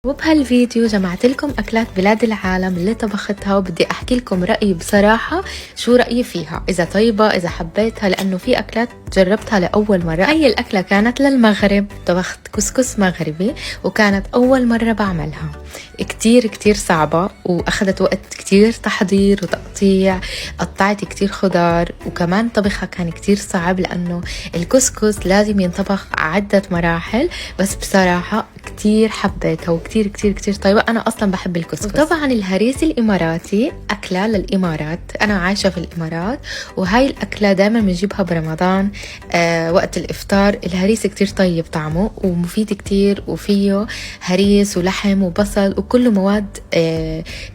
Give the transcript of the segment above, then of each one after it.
وبهالفيديو جمعت لكم أكلات بلاد العالم اللي طبختها، وبدي أحكي لكم رأيي بصراحة. شو رأيي فيها، إذا طيبة إذا حبيتها، لأنه في أكلات جربتها لأول مرة. هي الأكلة كانت للمغرب، طبخت كسكس مغربي وكانت أول مرة بعملها. كتير صعبة وأخذت وقت كتير تحضير وتقطيع، قطعت كتير خضار، وكمان طبخها كان كتير صعب لأنه الكسكس لازم ينطبخ عدة مراحل. بس بصراحة كتير حبيتها وكتير طيبة. أنا أصلا بحب الكسكس. وطبعا الهريس الإماراتي أكلة للإمارات، أنا عايشة في الإمارات وهاي الأكلة دائما بنجيبها برمضان وقت الإفطار. الهريس كتير طيب طعمه ومفيد كتير، وفيه هريس ولحم وبصل وكله مواد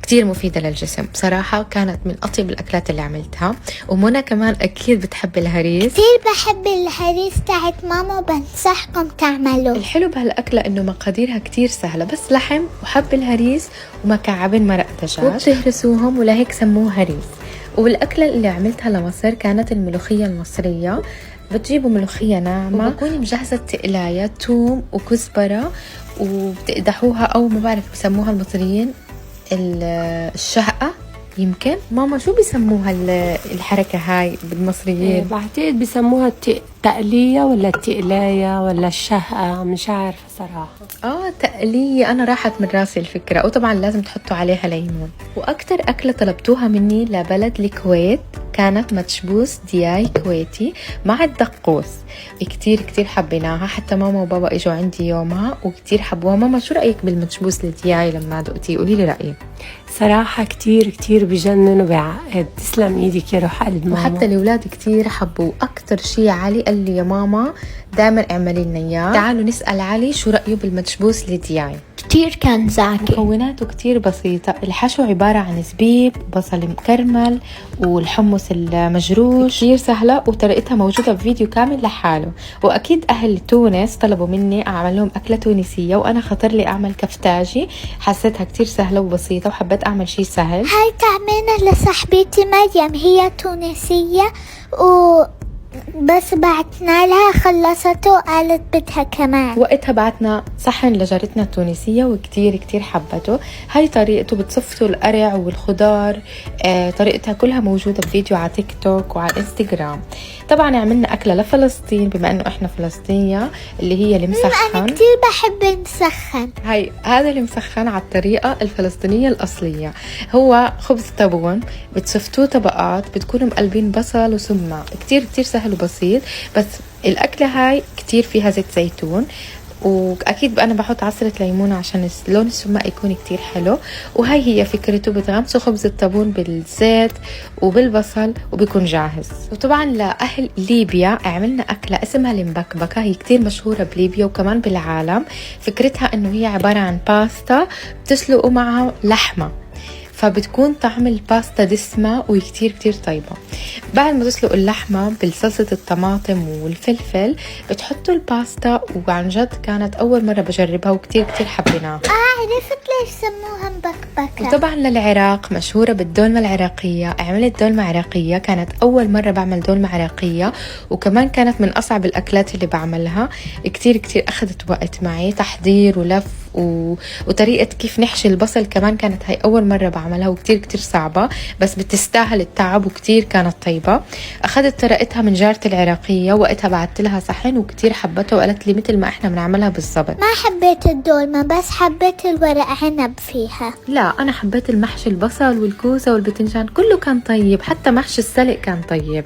كتير مفيدة للجسم. بصراحة كانت من أطيب الأكلات اللي عملتها. ومنى كمان أكيد بتحب الهريس. كتير بحب الهريس تاعت ماما، بنصحكم تعملوا. الحلو بهالأكلة إنه مقاديرها كتير سهلة، بس لحم وحب الهريس ومكعبين مرق دجاج وبتهرسوهم ولهيك سموه هريس. والأكلة اللي عملتها لمصر كانت الملوخية المصرية. بتجيبوا ملوخية ناعمة وبكون مجهزة تقلاية توم وكزبرة وبتقدحوها، أو ما بعرف بسموها المصريين الشهقة. يمكن ماما شو بيسموها الحركة هاي بالمصريين؟ بعتقد بيسموها التقلية ولا التقلاية ولا الشهقة، مش عارفة صراحة. تقلية، أنا راحت من راسي الفكرة. وطبعا لازم تحطوا عليها ليمون. وأكتر أكلة طلبتوها مني لبلد الكويت كانت متشبوس دياي كويتي مع الدقوس. كتير حبيناها، حتى ماما وبابا اجوا عندي يومها وكتير حبوها. ماما شو رأيك بالمتشبوس الدياي لما دقتي؟ قولي لي رأيك. صراحة كتير بجنن وبيعقد. تسلم ايدك يا روح قلب ماما. وحتى الأولاد كتير حبوا. أكتر شي علي قال لي يا ماما دائما اعملي لنا إياه. تعالوا نسأل علي شو رأيه بالمتشبوس الدياي. كتير كان زاكي. مكوناته كتير بسيطة. الحشو عبارة عن زبيب، بصل مكرمل، والحمص المجروش. كتير سهلة وطريقتها موجودة بفيديو كامل لحاله. وأكيد أهل تونس طلبوا مني أعمل لهم أكلة تونسية، وأنا خطر لي أعمل كفتاجي. حسيتها كتير سهلة وبسيطة وحبيت أعمل شي سهل. هاي تعملنا لصاحبتي مريم، هي تونسية بس بعتنا لها خلصته وقالت بدها كمان. وقتها بعتنا صحن لجارتنا التونسية وكتير حبته. هاي طريقته، بتصفوا القرع والخضار. طريقتها كلها موجودة بفيديو على تيك توك وعلى انستغرام. طبعا عملنا أكلة لفلسطين بما أنه إحنا فلسطينية، اللي هي المسخن. أنا كتير بحب المسخن. هذا المسخن على الطريقة الفلسطينية الأصلية. هو خبز طابون، بتصفتوه طبقات، بتكونوا مقلبين بصل وسماق. كتير سهل وبسيط. بس الأكلة هاي كتير فيها زيت زيتون، واكيد انا بحط عصرة ليمون عشان لون السماق يكون كتير حلو. وهي هي فكرته، بتغمسوا خبز الطابون بالزيت وبالبصل وبيكون جاهز. وطبعا لاهل ليبيا عملنا اكله اسمها المبكبكه. هي كتير مشهوره بليبيا وكمان بالعالم. فكرتها انه هي عباره عن باستا بتسلقوا معها لحمه، فبتكون طعم الباستا دسمة وكتير طيبة. بعد ما تسلقوا اللحمة بالصلصة الطماطم والفلفل بتحطوا الباستا. وعن جد كانت أول مرة بجربها وكتير حبيناها. عرفت ليش سموها مبكبكة. وطبعا للعراق مشهورة بالدولمة العراقية. عملت دولمة عراقية، كانت أول مرة بعمل دولمة عراقية، وكمان كانت من أصعب الأكلات اللي بعملها. كتير أخذت وقت معي تحضير ولف وطريقة كيف نحشي البصل كمان كانت هاي أول مرة بعملها وكتير صعبة، بس بتستاهل التعب وكتير كانت طيبة. أخذت طريقتها من جارتي العراقية، وقتها بعت لها صحن وكتير حبتها وقالت لي مثل ما إحنا بنعملها بالضبط. ما حبيت الدولمة، بس حبيت الورق عنب فيها. لا أنا حبيت المحشي، البصل والكوسة والبتنجان كله كان طيب، حتى محشي السلق كان طيب.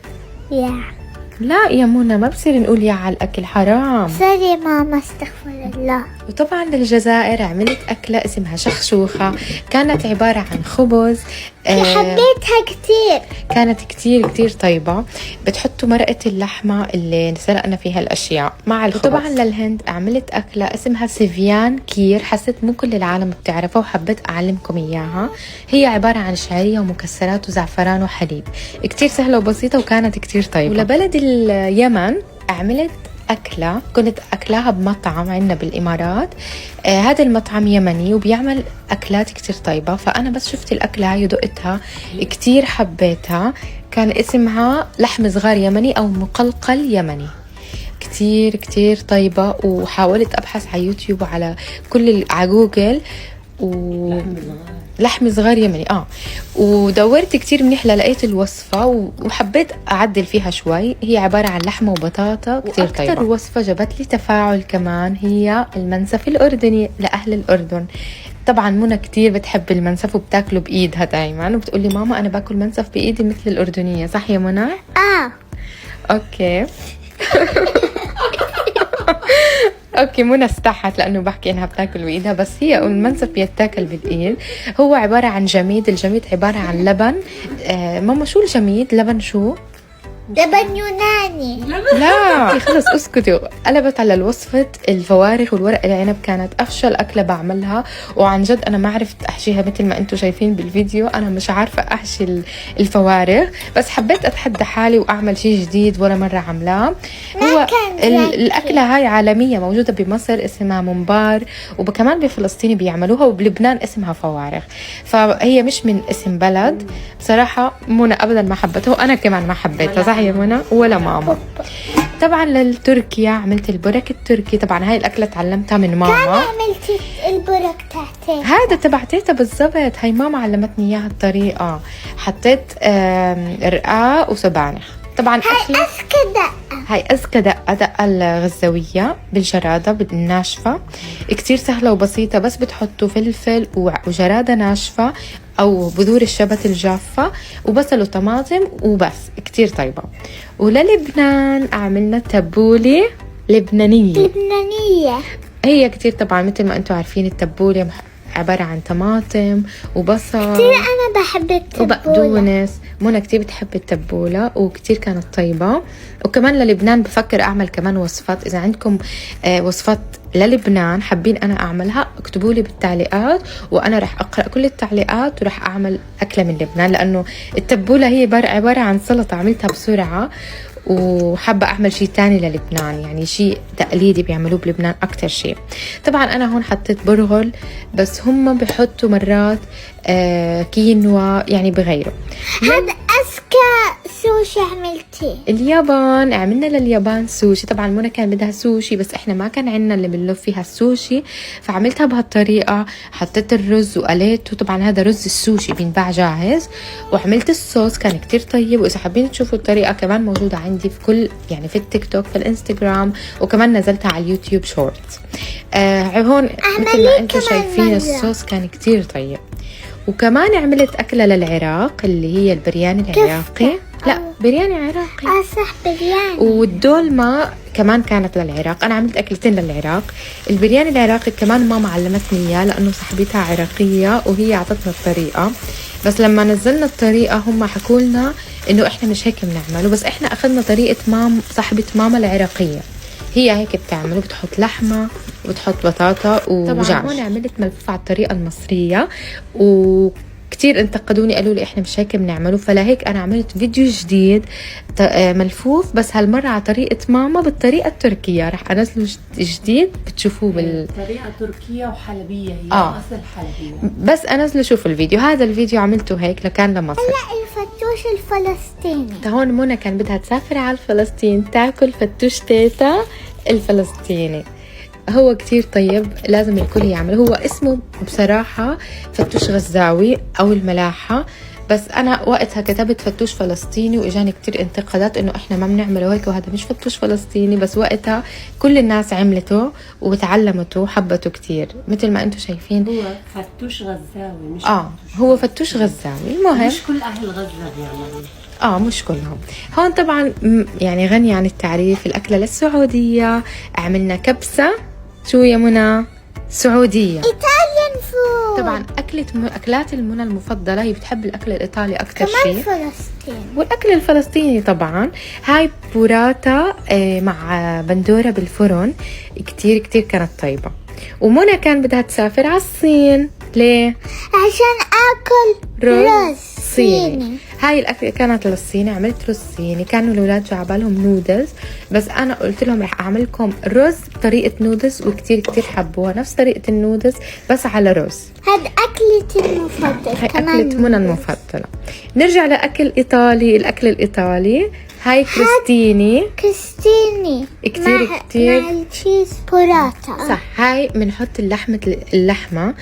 لا يا منى، ما بصير نقول يا على الأكل، حرام. سوري ماما، استغفر الله. وطبعا للجزائر عملت أكلة اسمها شخشوخة. كانت عبارة عن خبز. حبيتها كتير. كانت كتير طيبة. بتحطوا مرقة اللحمة اللي سلقنا فيها الأشياء مع الخبز. وطبعا للهند عملت أكلة اسمها سيفيان كير. حسيت مو كل العالم بتعرفها وحبيت أعلمكم إياها. هي عبارة عن شعرية ومكسرات وزعفران وحليب. كتير سهلة وبسيطة وكانت كتير طيبة. ولبلد اليمن عملت أكلة كنت أكلها بمطعم عندنا بالإمارات. هذا المطعم يمني وبيعمل أكلات كتير طيبة. فأنا بس شفت الأكلة هاي ودقتها كتير حبيتها. كان اسمها لحم صغار يمني أو مقلقل يمني. كتير كتير طيبة، وحاولت أبحث على يوتيوب وعلى على جوجل، لحم صغار يمني ودورت كتير منيح لقيت الوصفة وحبيت أعدل فيها شوي. هي عبارة عن لحمة وبطاطا كتير طيبة. أكتر وصفة جابت لي تفاعل كمان هي المنسف الأردني لأهل الأردن. طبعا منى كتير بتحب المنسف وبتاكله بإيدها دايما، وبتقولي ماما أنا باكل منسف بإيدي مثل الأردنية، صح يا منى؟ أوكي. اوكي منى استحت لانه بحكي انها بتاكل بايدها، بس هي المنسف بيتاكل بالايد. هو عباره عن جميد، الجميد عباره عن لبن. ماما شو الجميد؟ لبن شو؟ لبن يوناني. لا خلص اسكتوا. قلبت على الوصفة الفوارغ والورق العنب، كانت افشل اكلة بعملها، وعن جد انا ما عرفت احشيها مثل ما انتم شايفين بالفيديو. انا مش عارفة احشي الفوارغ، بس حبيت اتحدى حالي واعمل شيء جديد ولا مرة عملاه. هو الاكلة هاي عالمية، موجودة بمصر اسمها ممبار، وكمان بفلسطين بيعملوها، وبلبنان اسمها فوارغ. فهي مش من اسم بلد بصراحة. منى ابدا ما حبتها، وانا كمان ما حبيتها، صح يا منى؟ ولا ماما. طبعا للتركيا عملت البرك التركي. طبعا هاي الاكله تعلمتها من ماما. كان عملتي البرك تحتي؟ هذا تبع تيتا بالضبط، هاي ماما علمتني اياها الطريقه. حطيت رقاق وسبانخ. طبعا هاي أذكى دقة الغزاوية بالجرادة بالناشفة، كتير سهلة وبسيطة. بس بتحطوا فلفل وجرادة ناشفة أو بذور الشبت الجافة وبصل وطماطم وبس، كتير طيبة. وللبنان عملنا تبولة لبنانية. هي كتير طبعا مثل ما انتم عارفين التبولة عبارة عن طماطم وبصل كتير. أنا بحب التبولة وبقدونس. منى كتير بتحب التبولة وكتير كانت طيبة. وكمان للبنان بفكر أعمل كمان وصفات. إذا عندكم وصفات للبنان حابين أنا أعملها اكتبوا لي بالتعليقات، وأنا رح أقرأ كل التعليقات ورح أعمل أكلة من لبنان، لأنه التبولة هي عبارة عن سلطة عملتها بسرعة، وحابة أعمل شيء تاني للبنان، يعني شيء تقليدي بيعملوه بلبنان أكتر شيء. طبعا أنا هون حطيت برغل، بس هم بحطوا مرات كينوا، يعني بغيره. هذا أذكى سوشي عملتيه. اليابان عملنا لليابان سوشي. طبعا منى كان بدها سوشي، بس احنا ما كان عندنا اللي بنلف فيها السوشي، فعملتها بهالطريقة. حطيت الرز وقليته، طبعا هذا رز السوشي بينباع جاهز، وعملت الصوص كان كتير طيب. واذا حابين تشوفوا الطريقة كمان موجودة عندي في كل، يعني في التيك توك، في الانستغرام، وكمان نزلتها على اليوتيوب شورت. هون مثل ما انتم شايفين الصوص كان كتير طيب. وكمان عملت أكلة للعراق اللي هي البرياني العراقي. لا برياني عراقي. صح برياني. والدولمة كمان كانت للعراق. أنا عملت أكلتين للعراق. البرياني العراقي كمان ماما علمتني إياه، لأنه صاحبتها عراقية وهي أعطتنا الطريقة، بس لما نزلنا الطريقة هم حكوا لنا إنه إحنا مش هيك بنعمله، بس إحنا أخذنا طريقة صاحبة ماما العراقية، هي هيك بتعمله، بتحط لحمة وبتحط بطاطا وجاج. طبعا هون عملت ملفوف على الطريقة المصرية، وكتير انتقدوني قالوا لي احنا مش هيك بنعمله، فلهيك انا عملت فيديو جديد ملفوف، بس هالمرة على طريقة ماما بالطريقة التركية. رح انزله جديد بتشوفوه طريقة تركية وحلبية، هي اصل حلبية. بس انزله شوفوا الفيديو. هذا الفيديو عملته هيك لكان لمصر. لا الفتوش الفلسطيني. هون منى كان بدها تسافر على فلسطين تاكل فتوش تيتا الفلسطيني. هو كتير طيب، لازم الكل يعمل. هو اسمه بصراحة فتوش غزاوي أو الملاحة، بس أنا وقتها كتبت فتوش فلسطيني وإجاني كتير انتقادات إنه إحنا ما بنعمله هيك وهذا مش فتوش فلسطيني. بس وقتها كل الناس عملته وتعلمته وحبته كتير، مثل ما أنتم شايفين. هو فتوش غزاوي مش هو فتوش غزاوي. المهم مش كل أهل غزة بيعملوه. مش كلهم. هون طبعا يعني غني عن التعريف الأكلة للسعودية. عملنا كبسة، شو يا منى؟ سعودية، إيطاليان فود. طبعا أكلات المنى المفضلة، هي بتحب الأكل الإيطالي أكتر شيء، كمان فلسطين. والأكل الفلسطيني طبعا. هاي بوراتا مع بندورة بالفرن، كتير كتير كانت طيبة. ومنى كان بدها تسافر على الصين. ليه؟ عشان آكل رز صيني. هاي الأكلة كانت للصيني، عملت رز صيني. كانوا الأولاد جو عبالهم نودلز، بس أنا قلت لهم رح أعمل لكم رز بطريقة نودلز، وكتير كتير حبوها، نفس طريقة النودلز بس على رز. هاد أكلتي المفضلة، هاي أكلة منى المفضلة. نرجع لأكل إيطالي. الأكل الإيطالي هاي كريستيني كتير مع التشيز بوراتا. صح. هاي بنحط اللحمة.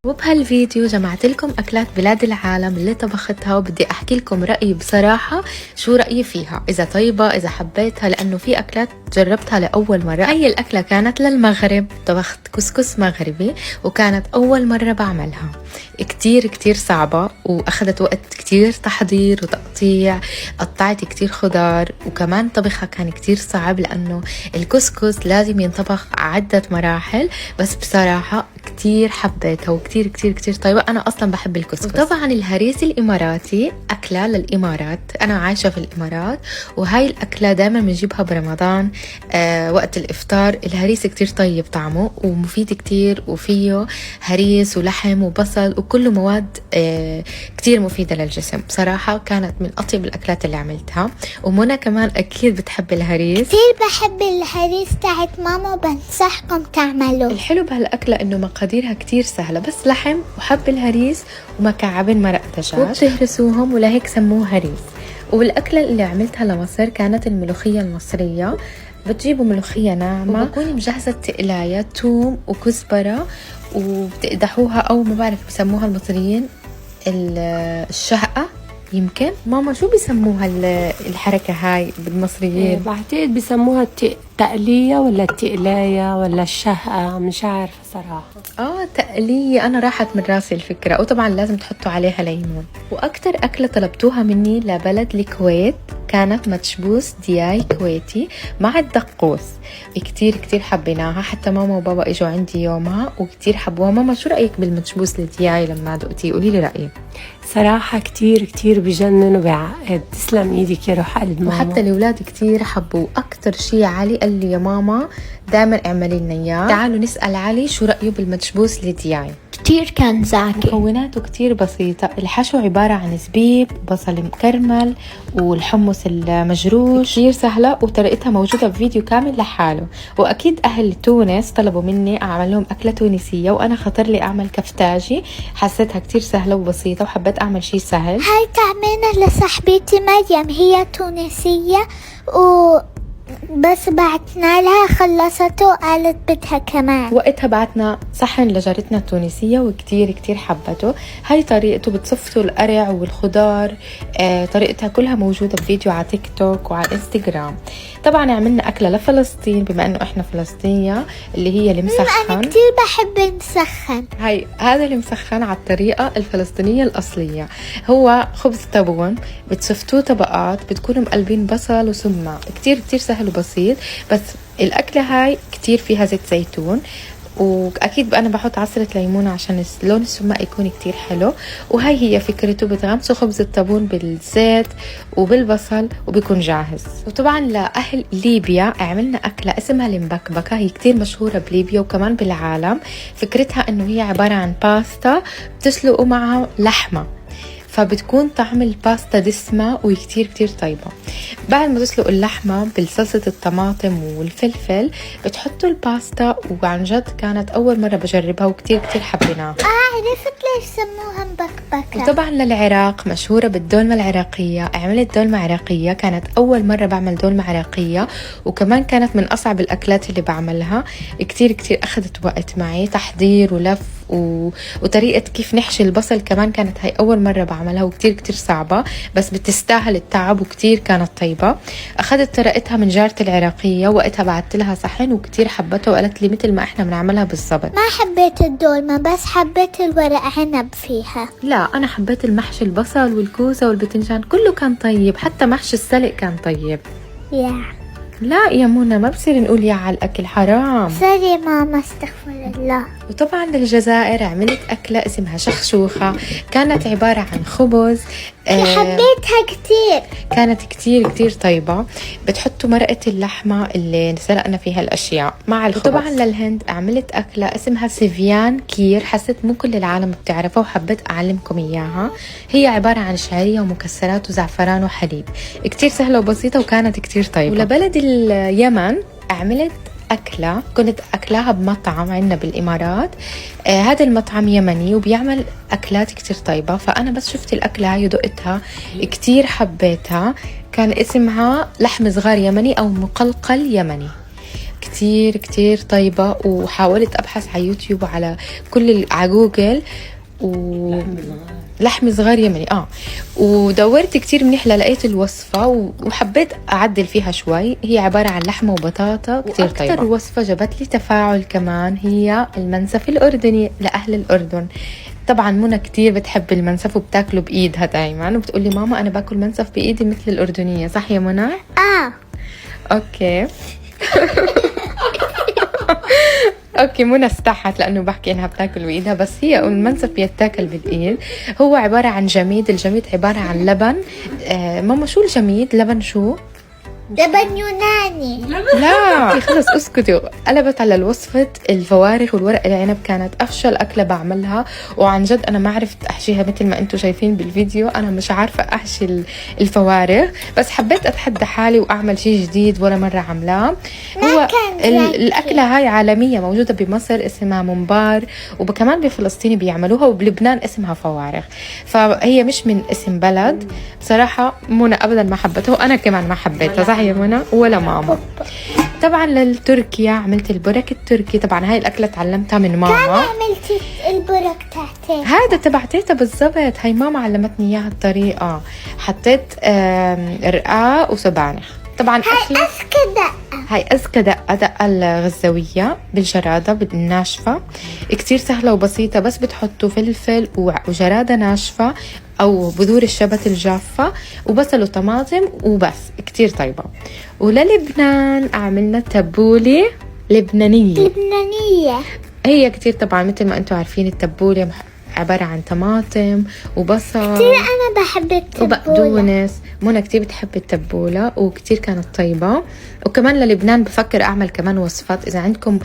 وبهالفيديو جمعت لكم أكلات بلاد العالم اللي طبختها، وبدي أحكي لكم رأيي بصراحة، شو رأيي فيها، إذا طيبة إذا حبيتها، لأنه في أكلات جربتها لأول مرة. هاي الأكلة كانت للمغرب، طبخت كسكس مغربي وكانت أول مرة بعملها. كتير كتير صعبة وأخذت وقت كتير تحضير وتقطيع، قطعت كتير خضار، وكمان طبخها كان كتير صعب لأنه الكسكس لازم ينطبخ عدة مراحل. بس بصراحة كتير حبيتها وكتير كتير كتير طيبة. أنا أصلا بحب الكسكس. وطبعا الهريس الإماراتي أكلة للإمارات، أنا عايشة في الإمارات، وهاي الأكلة دائما بنجيبها برمضان وقت الإفطار. الهريس كتير طيب طعمه ومفيد كتير، وفيه هريس ولحم وبصل وكله مواد كتير مفيدة للجسم. بصراحة كانت من أطيب الأكلات اللي عملتها. ومنى كمان أكيد بتحب الهريس. كتير بحب الهريس تاعت ماما، بنصحكم تعملوا. الحلو بهالأكلة إنه مقاديرها كتير سهلة، بس لحم وحب الهريس ومكعبين مرق دجاج وبتهرسوهم، ولهيك سموه هريس. والأكلة اللي عملتها لمصر كانت الملوخية المصرية. بتجيبوا ملوخية ناعمة، وبكون مجهزة تقلاية توم وكزبرة، وبتقدحوها أو ما بعرف بسموها المصريين الشهقة. يمكن ماما شو بيسموها الحركة هاي بالمصريين؟ بعتقد بيسموها التقلية ولا التقلاية ولا الشهقة، مش عارفة صراحة. تقلية. أنا راحت من راسي الفكرة. وطبعا لازم تحطوا عليها ليمون. وأكتر أكلة طلبتوها مني لبلد الكويت كانت مدشبوس دياي كويتي مع الدقوس. كتير كتير حبيناها، حتى ماما وبابا اجوا عندي يومها وكتير حبوها. ماما شو رأيك بالمدشبوس الدياي لما دقتيه؟ قولي لي رأيك. صراحة كتير كتير بجنن وبيعقد. تسلم ايدك يا روح قلب ماما. وحتى الأولاد كتير حبوه. أكتر شي علي قال لي يا ماما دائما اعملي لنا إياه. تعالوا نسأل علي شو رأيه بالمدشبوس الدياي. كتير كان زاكي. مكوناته كتير بسيطة. الحشو عبارة عن زبيب، بصل مكرمل، والحمص المجروش. كتير سهلة وطريقتها موجودة بفيديو كامل لحاله. وأكيد أهل تونس طلبوا مني أعمل لهم أكلة تونسية، وأنا خطر لي أعمل كفتاجي. حسيتها كتير سهلة وبسيطة وحبيت أعمل شي سهل. هاي تعملنا لصاحبتي مريم، هي تونسية بس بعتنا لها خلصته وقالت بدها كمان. وقتها بعتنا صحن لجارتنا التونسية وكتير كتير حبته. هاي طريقته بتصفوا القرع والخضار. طريقتها كلها موجودة بفيديو على تيك توك وعلى انستغرام. طبعا عملنا أكلة لفلسطين بما أنه إحنا فلسطينية، اللي هي المسخن. أنا كتير بحب المسخن. هذا المسخن على الطريقة الفلسطينية الأصلية. هو خبز طابون، بتصفتوه طبقات، بتكونوا مقلبين بصل وسماق. كتير كتير سهل وبسيط. بس الأكلة هاي كتير فيها زيت زيتون، واكيد انا بحط عصرة ليمون عشان لون السماق يكون كتير حلو. وهي هي فكرته، بتغمسوا خبز الطابون بالزيت وبالبصل وبيكون جاهز. وطبعا لاهل ليبيا عملنا اكله اسمها المبكبكه. هي كتير مشهوره بليبيا وكمان بالعالم. فكرتها انه هي عباره عن باستا بتسلقوا معها لحمه، فبتكون طعم الباستا دسمة وكتير كتير طيبة. بعد ما تسلقوا اللحمة بالصلصة الطماطم والفلفل بتحطوا الباستا. وعن جد كانت أول مرة بجربها وكتير كتير حبيناها. عرفت ليش سموها مبكبكة. وطبعا للعراق مشهورة بالدولمة العراقية. عملت دولمة عراقية، كانت أول مرة بعمل دولمة عراقية، وكمان كانت من أصعب الأكلات اللي بعملها. كتير كتير أخذت وقت معي تحضير ولف وطريقة كيف نحشي البصل كمان كانت هاي أول مرة بعملها وكتير كتير صعبة، بس بتستاهل التعب وكتير كانت طيبة. أخذت طريقتها من جارتي العراقية، وقتها بعت لها صحن وكتير حبتها وقالت لي مثل ما إحنا بنعملها بالضبط. ما حبيت الدولمة، بس حبيت الورق عنب فيها. لا أنا حبيت المحشي، البصل والكوسة والبتنجان كله كان طيب، حتى محشي السلق كان طيب. لا يا منى ما بصير نقول يا على الأكل، حرام. سوري ماما، استغفر الله. وطبعا للجزائر عملت أكلة اسمها شخشوخة، كانت عبارة عن خبز. حبيتها كتير. كانت كتير طيبة. بتحطوا مرقة اللحمة اللي سلقنا فيها الأشياء مع الخبز. وطبعا للهند عملت أكلة اسمها سيفيان كير، حسيت مو كل العالم بتعرفها وحبيت أعلمكم إياها. هي عبارة عن شعرية ومكسرات وزعفران وحليب، كتير سهلة وبسيطة وكانت كتير طيبة. ولبلد اليمن عملت أكلة كنت أكلها بمطعم عندنا بالإمارات. هذا المطعم يمني وبيعمل أكلات كتير طيبة، فأنا بس شفت الأكلة هاي ودقتها كتير حبيتها. كان اسمها لحم صغار يمني أو مقلقل يمني، كتير طيبة. وحاولت أبحث على يوتيوب وعلى على جوجل لحم صغار يمني ودورت كتير منيح لقيت الوصفة وحبيت أعدل فيها شوي. هي عبارة عن لحمة وبطاطا كتير طيبة. أكتر وصفة جابت لي تفاعل كمان هي المنسف الأردني لأهل الأردن. طبعا منى كتير بتحب المنسف وبتاكله بإيدها دايما، وبتقولي ماما أنا باكل منسف بإيدي مثل الأردنية، صح يا منى؟ أوكي. اوكي منى استحت لانه بحكي انها بتاكل بايدها، بس هي المنسف بيتاكل بالايد. هو عباره عن جميد، الجميد عباره عن لبن. ماما شو الجميد؟ لبن شو؟ لبن يوناني. لا خلص اسكتوا. قلبت على الوصفة الفوارغ والورق العنب، كانت أفشل أكلة بعملها، وعن جد أنا ما عرفت أحشيها مثل ما أنتم شايفين بالفيديو. أنا مش عارفة أحشي الفوارغ، بس حبيت أتحدى حالي وأعمل شيء جديد ولا مرة عملاه. هو الأكلة هاي عالمية، موجودة بمصر اسمها ممبار، وكمان بفلسطين بيعملوها، وبلبنان اسمها فوارغ. فهي مش من اسم بلد. بصراحة منى أبدا ما حبتها وأنا كمان ما حبيتها، صح يا منى؟ ولا ماما. طبعا للتركيا عملت البرك التركي. طبعا هاي الأكلة تعلمتها من ماما. كان عملتي البرك تحتي؟ هذا تبع تيتا بالضبط، هاي ماما علمتني إياها الطريقة. حطيت رقاق وسبانخ. طبعا هاي أذكى دقة الغزاوية بالجرادة بالناشفة، كتير سهلة وبسيطة. بس بتحطوا فلفل وجرادة ناشفة أو بذور الشبت الجافة وبصل وطماطم وبس، كتير طيبة. وللبنان عملنا تبولة لبنانية. هي كتير طبعا مثل ما انتم عارفين التبولة عبارة عن طماطم وبصل كتير. أنا بحب التبولة وبقدونس. منى كتير بتحب التبولة وكتير كانت طيبة. وكمان للبنان بفكر أعمل كمان وصفات. إذا عندكم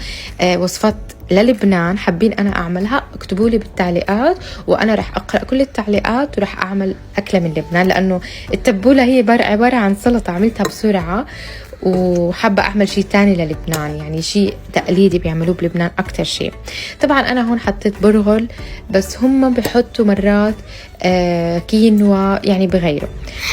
وصفات للبنان حابين أنا أعملها اكتبوا لي بالتعليقات، وأنا رح أقرأ كل التعليقات ورح أعمل أكلة من لبنان، لأنه التبولة هي عبارة عن سلطة عملتها بسرعة، وحابة أعمل شيء تاني للبنان، يعني شيء تقليدي بيعملوه بلبنان أكتر شيء. طبعا أنا هون حطيت برغل، بس هم بحطوا مرات كينوا يعني بغيره.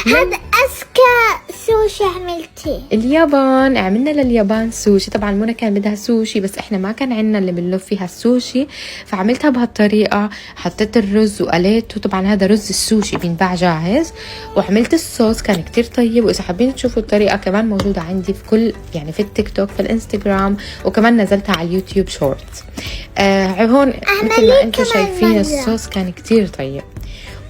هذا أذكى سوشي عملتي. اليابان عملنا لليابان سوشي. طبعا منى كان بدها سوشي بس احنا ما كان عندنا اللي بنلف فيها السوشي، فعملتها بهالطريقة. حطيت الرز وقليته، طبعا هذا رز السوشي بينباع جاهز، وعملت الصوص كان كتير طيب. واذا حابين تشوفوا الطريقة كمان موجودة عندي في كل يعني في التيك توك في الانستغرام، وكمان نزلتها على اليوتيوب شورت. هون مثل ما انتم شايفين الصوص كان كتير طيب.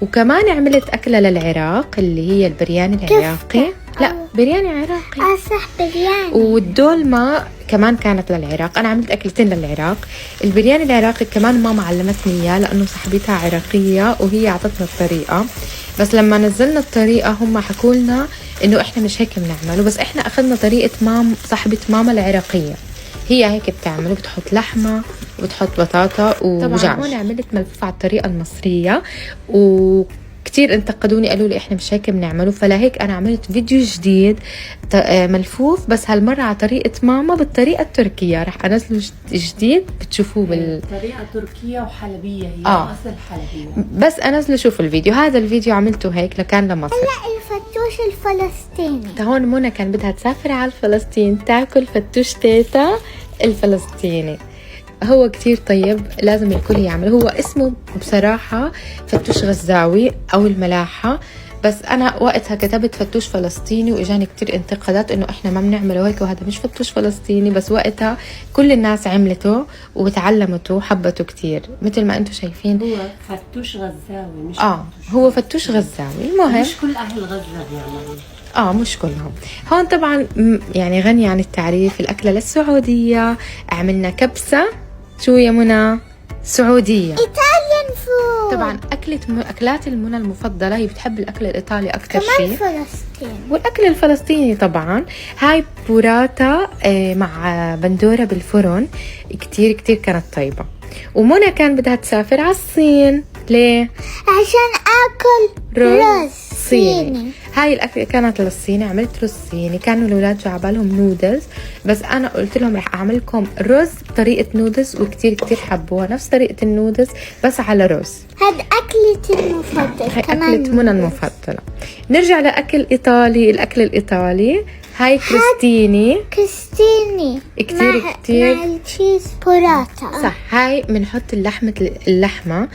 وكمان عملت أكلة للعراق اللي هي البرياني العراقي. لا برياني عراقي. صح برياني. والدولمة كمان كانت للعراق. أنا عملت أكلتين للعراق. البرياني العراقي كمان ماما علمتني إياه لأنه صاحبتها عراقية وهي أعطتنا الطريقة، بس لما نزلنا الطريقة هم حكوا لنا إنه إحنا مش هيك بنعمله، بس إحنا أخذنا طريقة صاحبة ماما العراقية، هي هيك بتعمله، بتحط لحمة وبتحط بطاطا وجاج. طبعا هون عملت ملفوف على الطريقة المصرية، وكتير انتقدوني قالوا لي احنا مش هيك بنعمله، فلهيك انا عملت فيديو جديد ملفوف بس هالمرة على طريقة ماما بالطريقة التركية. رح انزله جديد بتشوفوه طريقة تركية وحلبية، هي اصل حلبية. بس انزله شوفوا الفيديو. هذا الفيديو عملته هيك لكان لمصر. لا الفتوش الفلسطيني. هون منى كان بدها تسافر على فلسطين تاكل فتوش تيتا الفلسطيني. هو كتير طيب، لازم الكل يعمل. هو اسمه بصراحة فتوش غزاوي أو الملاحة، بس أنا وقتها كتبت فتوش فلسطيني وإجاني كتير انتقادات إنه إحنا ما بنعمله هيك وهذا مش فتوش فلسطيني. بس وقتها كل الناس عملته وتعلمته وحبته كتير مثل ما أنتم شايفين. هو فتوش غزاوي مش هو فتوش غزاوي. المهم مش كل أهل غزة بيعملوا، مش كلهم. هون طبعا يعني غني عن التعريف الأكلة للسعودية. عملنا كبسة. شو يا منى؟ سعودية. إيطاليان فود. طبعا أكلات المنى المفضلة، هي بتحب الأكل الإيطالي أكتر كمان شيء، فلسطين. والأكل الفلسطيني طبعا. هاي بوراتا مع بندورة بالفرن، كتير كتير كانت طيبة. ومنى كان بدها تسافر على الصين. ليه؟ عشان آكل رز صيني. هاي الأكل كانت للصيني، عملت رز صيني. كانوا الأولاد جو عبالهم نودلز، بس أنا قلت لهم رح أعمل لكم رز بطريقة نودلز، وكتير كتير حبوها، نفس طريقة النودلز بس على رز. هاد أكلتي المفضلة. هاي أكلة منى المفضلة. نرجع لأكل إيطالي. الأكل الإيطالي هاي كريستيني كتير مع التشيز بوراتا. صح. هاي بنحط اللحمة